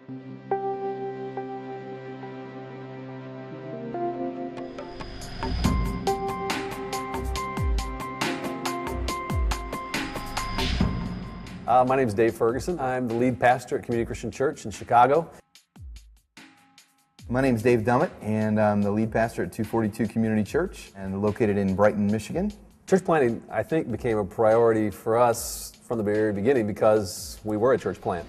My name is Dave Ferguson. I'm the lead pastor at Community Christian Church in Chicago. My name is Dave Dummit, and I'm the lead pastor at 242 Community Church, and located in Brighton, Michigan. Church planting, I think, became a priority for us from the very beginning because we were a church plant.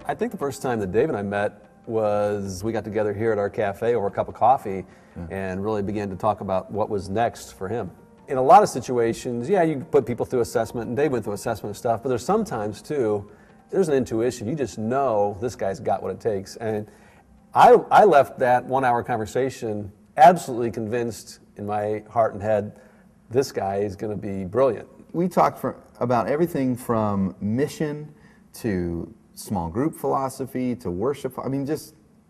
I think the first time that Dave and I met was we got together here at our cafe over a cup of coffee and really began to talk about what was next for him. In a lot of situations, yeah, you put people through assessment, and Dave went through assessment and stuff, but there's sometimes, too, there's an intuition. You just know this guy's got what it takes. And I left that 1 hour conversation absolutely convinced in my heart and head, this guy is going to be brilliant. We talked about everything from mission to small group philosophy to worship. I mean,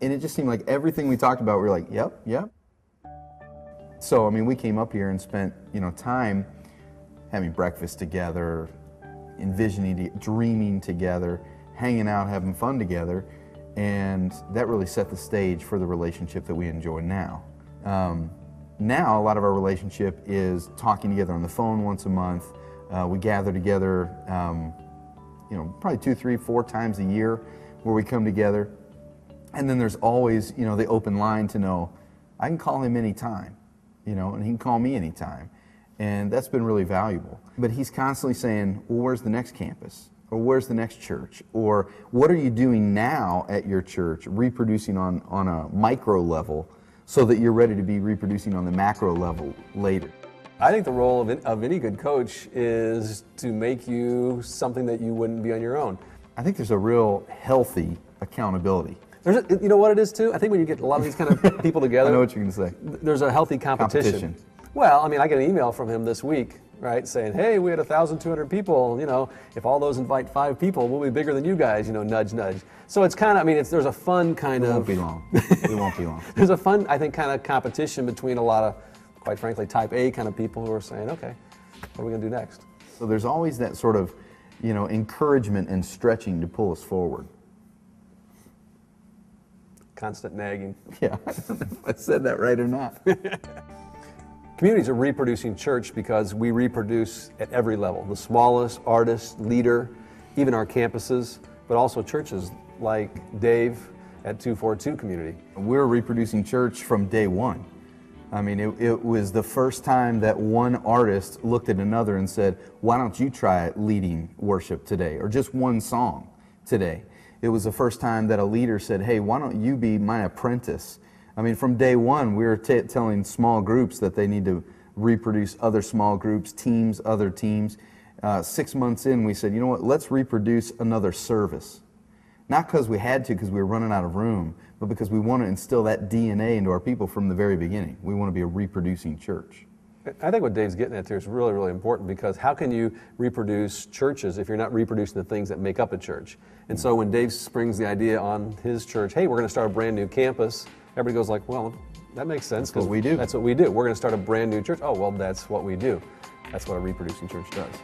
and it just seemed like everything we talked about, we were like, yep. So, I mean, we came up here and spent, time having breakfast together, envisioning, dreaming together, hanging out, having fun together, and that really set the stage for the relationship that we enjoy now. Now, a lot of our relationship is talking together on the phone once a month. We gather together, probably 2, 3, 4 times a year where we come together. And then there's always, the open line to know I can call him anytime. And he can call me anytime. And that's been really valuable. But he's constantly saying, well, where's the next campus? Or where's the next church? Or what are you doing now at your church, reproducing on a micro level so that you're ready to be reproducing on the macro level later? I think the role of any good coach is to make you something that you wouldn't be on your own. I think there's a real healthy accountability. You know what it is too? I think when you get a lot of these kind of people together, I know what you're going to say. There's a healthy competition. Well, I mean, I get an email from him this week, right, saying, hey, we had 1,200 people, if all those invite 5 people, we'll be bigger than you guys, nudge, nudge. So it's kind of, there's a fun kind of... It won't be long. It won't be long. There's a fun, I think, kind of competition between a lot of, quite frankly, type A kind of people who are saying, okay, what are we going to do next? So there's always that sort of, encouragement and stretching to pull us forward. Constant nagging. Yeah, I don't know if I said that right or not. Community is a reproducing church because we reproduce at every level. The smallest, artist, leader, even our campuses, but also churches like Dave at 242 Community. We're a reproducing church from day one. It was the first time that one artist looked at another and said, why don't you try leading worship today, or just one song today? It was the first time that a leader said, hey, why don't you be my apprentice? From day one, we were telling small groups that they need to reproduce other small groups, teams, other teams. 6 months in, we said, you know what, let's reproduce another service. Not because we had to, because we were running out of room, but because we want to instill that DNA into our people from the very beginning. We want to be a reproducing church. I think what Dave's getting at there is really, really important, because how can you reproduce churches if you're not reproducing the things that make up a church? And so when Dave springs the idea on his church, hey, we're going to start a brand new campus, everybody goes like, well, that makes sense. That's what we do. That's what we do. We're going to start a brand new church. Oh, well, that's what we do. That's what a reproducing church does.